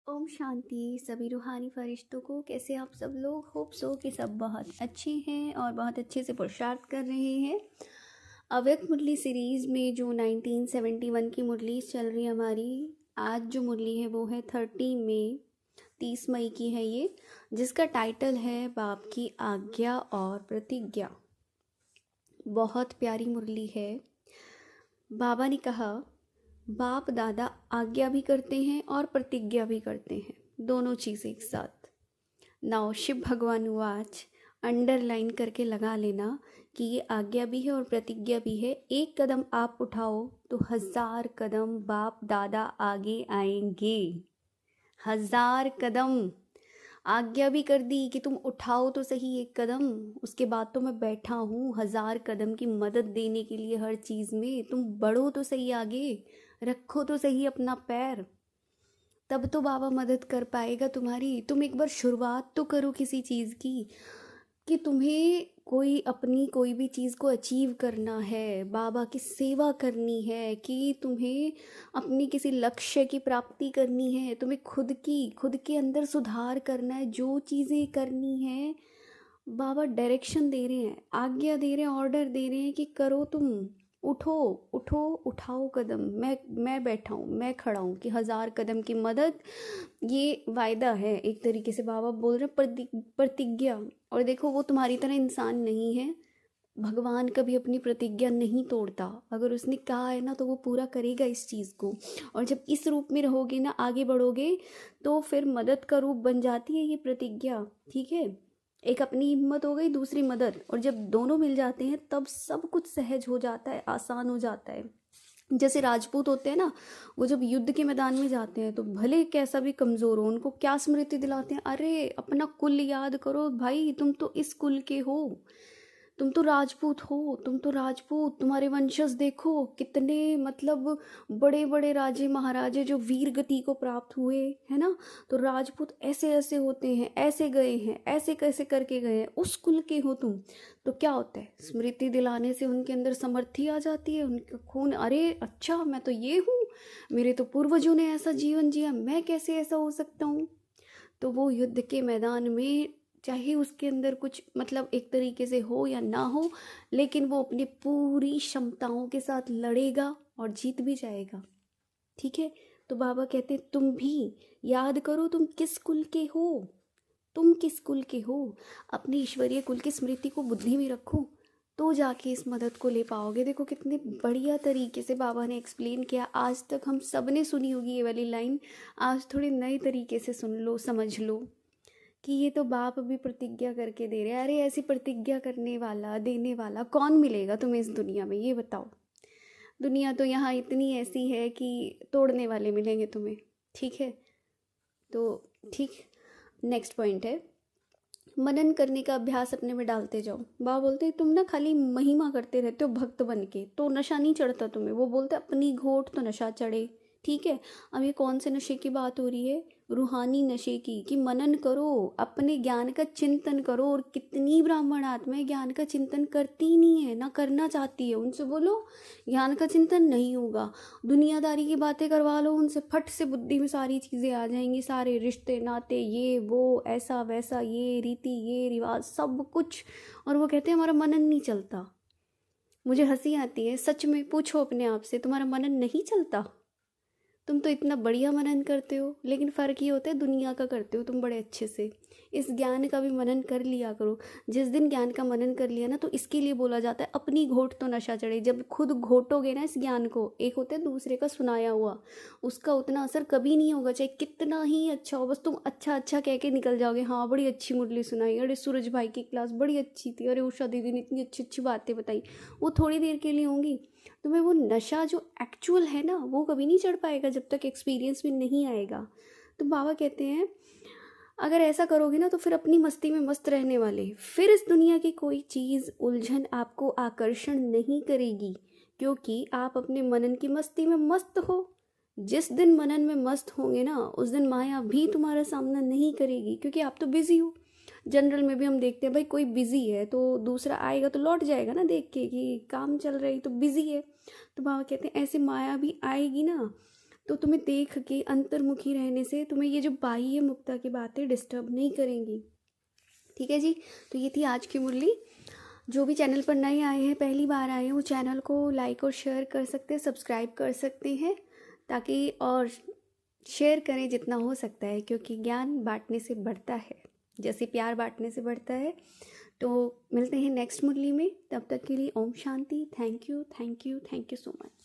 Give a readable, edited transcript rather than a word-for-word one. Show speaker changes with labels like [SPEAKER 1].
[SPEAKER 1] ओम शांति सभी रूहानी फरिश्तों को। कैसे आप सब लोग? होप सो कि सब बहुत अच्छे हैं और बहुत अच्छे से पुरुषार्थ कर रहे हैं। अव्यक्त मुरली सीरीज़ में जो 1971 की मुरली चल रही है हमारी, आज जो मुरली है वो है 30 मई की है ये, जिसका टाइटल है बाप की आज्ञा और प्रतिज्ञा। बहुत प्यारी मुरली है। बाबा ने कहा बाप दादा आज्ञा भी करते हैं और प्रतिज्ञा भी करते हैं, दोनों चीज़ एक साथ। नाउ शिव भगवान वाच अंडरलाइन करके लगा लेना कि ये आज्ञा भी है और प्रतिज्ञा भी है। एक कदम आप उठाओ तो 1000 कदम बाप दादा आगे आएंगे। 1000 कदम आज्ञा भी कर दी कि तुम उठाओ तो सही एक कदम, उसके बाद तो मैं बैठा हूँ 1000 कदम की मदद देने के लिए हर चीज़ में। तुम बढ़ो तो सही आगे, रखो तो सही अपना पैर, तब तो बाबा मदद कर पाएगा तुम्हारी। तुम एक बार शुरुआत तो करो किसी चीज़ की, कि तुम्हें कोई भी चीज़ को अचीव करना है, बाबा की सेवा करनी है, कि तुम्हें अपनी किसी लक्ष्य की प्राप्ति करनी है, तुम्हें खुद के अंदर सुधार करना है, जो चीज़ें करनी है बाबा डायरेक्शन दे रहे हैं, आज्ञा दे रहे हैं, ऑर्डर दे रहे हैं कि करो तुम। उठो उठो, उठाओ कदम। मैं बैठा हूँ, मैं खड़ा हूँ कि 1000 कदम की मदद, ये वायदा है एक तरीके से। बाबा बोल रहे प्रतिज्ञा। और देखो वो तुम्हारी तरह इंसान नहीं है। भगवान कभी अपनी प्रतिज्ञा नहीं तोड़ता। अगर उसने कहा है ना तो वो पूरा करेगा इस चीज़ को। और जब इस रूप में रहोगे ना, आगे बढ़ोगे, तो फिर मदद का रूप बन जाती है ये प्रतिज्ञा। ठीक है, एक अपनी हिम्मत हो गई, दूसरी मदद, और जब दोनों मिल जाते हैं तब सब कुछ सहज हो जाता है, आसान हो जाता है। जैसे राजपूत होते हैं ना, वो जब युद्ध के मैदान में जाते हैं तो भले कैसा भी कमज़ोर हो, उनको क्या स्मृति दिलाते हैं? अरे अपना कुल याद करो भाई, तुम तो इस कुल के हो, तुम तो राजपूत हो, तुम तो राजपूत, तुम्हारे वंशज देखो कितने, मतलब बड़े बड़े राजे महाराजे जो वीर गति को प्राप्त हुए है ना। तो राजपूत ऐसे ऐसे होते हैं, ऐसे गए हैं, ऐसे कैसे करके गए हैं, उस कुल के हो तुम। तो क्या होता है, स्मृति दिलाने से उनके अंदर समर्थी आ जाती है, उनका खून, अरे अच्छा मैं तो ये हूँ, मेरे तो पूर्वजों ने ऐसा जीवन जिया, मैं कैसे ऐसा हो सकता हूँ। तो वो युद्ध के मैदान में चाहे उसके अंदर कुछ मतलब एक तरीके से हो या ना हो, लेकिन वो अपनी पूरी क्षमताओं के साथ लड़ेगा और जीत भी जाएगा। ठीक है, तो बाबा कहते हैं तुम भी याद करो तुम किस कुल के हो, तुम किस कुल के हो। अपने ईश्वरीय कुल की स्मृति को बुद्धि में रखो, तो जाके इस मदद को ले पाओगे। देखो कितने बढ़िया तरीके से बाबा ने एक्सप्लेन किया। आज तक हम सब ने सुनी होगी ये वाली लाइन, आज थोड़े नए तरीके से सुन लो, समझ लो कि ये तो बाप भी प्रतिज्ञा करके दे रहे हैं। अरे ऐसी प्रतिज्ञा करने वाला, देने वाला कौन मिलेगा तुम्हें इस दुनिया में, ये बताओ। दुनिया तो यहाँ इतनी ऐसी है कि तोड़ने वाले मिलेंगे तुम्हें। ठीक है, तो ठीक, नेक्स्ट पॉइंट है, मनन करने का अभ्यास अपने में डालते जाओ। बाबा बोलते तुम ना खाली महिमा करते रहते हो भक्त बन के, तो नशा नहीं चढ़ता तुम्हें। वो बोलते अपनी घोट तो नशा चढ़े। ठीक है, अब ये कौन से नशे की बात हो रही है? रूहानी नशे की, कि मनन करो, अपने ज्ञान का चिंतन करो। और कितनी ब्राह्मण आत्माएं ज्ञान का चिंतन करती ही नहीं है, ना करना चाहती है। उनसे बोलो ज्ञान का चिंतन नहीं होगा, दुनियादारी की बातें करवा लो उनसे, फट से बुद्धि में सारी चीज़ें आ जाएंगी, सारे रिश्ते नाते, ये वो, ऐसा वैसा, ये रीति ये रिवाज सब कुछ। और वो कहते हैं हमारा मनन नहीं चलता। मुझे हंसी आती है सच में। पूछो अपने आप से, तुम्हारा मनन नहीं चलता? तुम तो इतना बढ़िया मनन करते हो, लेकिन फ़र्क ये होता है दुनिया का करते हो तुम बड़े अच्छे से। इस ज्ञान का भी मनन कर लिया करो। जिस दिन ज्ञान का मनन कर लिया ना, तो इसके लिए बोला जाता है अपनी घोट तो नशा चढ़े। जब खुद घोटोगे ना इस ज्ञान को, एक होता है दूसरे का सुनाया हुआ, उसका उतना असर कभी नहीं होगा, चाहे कितना ही अच्छा हो। बस तुम अच्छा अच्छा कह के निकल जाओगे, हाँ बड़ी अच्छी मुरली सुनाई, अरे सूरज भाई की क्लास बड़ी अच्छी थी, अरे उषा दीदी ने इतनी अच्छी अच्छी बातें बताई। वो थोड़ी देर के लिए होंगी, तुम्हें वो नशा जो एक्चुअल है ना वो कभी नहीं चढ़ पाएगा जब तक एक्सपीरियंस में नहीं आएगा। तो बाबा कहते हैं अगर ऐसा करोगे ना तो फिर अपनी मस्ती में मस्त रहने वाले, फिर इस दुनिया की कोई चीज़ उलझन आपको आकर्षण नहीं करेगी, क्योंकि आप अपने मनन की मस्ती में मस्त हो। जिस दिन मनन में मस्त होंगे ना, उस दिन माया भी तुम्हारा सामना नहीं करेगी, क्योंकि आप तो बिजी हो। जनरल में भी हम देखते हैं भाई कोई बिजी है तो दूसरा आएगा तो लौट जाएगा ना देख के कि काम चल रही तो बिजी है। तो बाबा कहते हैं ऐसे माया भी आएगी ना, तो तुम्हें देख के अंतर्मुखी रहने से तुम्हें ये जो बाह्य मुक्ता की बातें डिस्टर्ब नहीं करेंगी। ठीक है जी। तो ये थी आज की मुरली। जो भी चैनल पर नए आए हैं, पहली बार आए हैं, वो चैनल को लाइक और शेयर कर सकते हैं, सब्सक्राइब कर सकते हैं, ताकि और शेयर करें जितना हो सकता है, क्योंकि ज्ञान बांटने से बढ़ता है, जैसे प्यार बांटने से बढ़ता है। तो मिलते हैं नेक्स्ट मुरली में, तब तक के लिए ओम शांति। Thank you, thank you, thank you so much.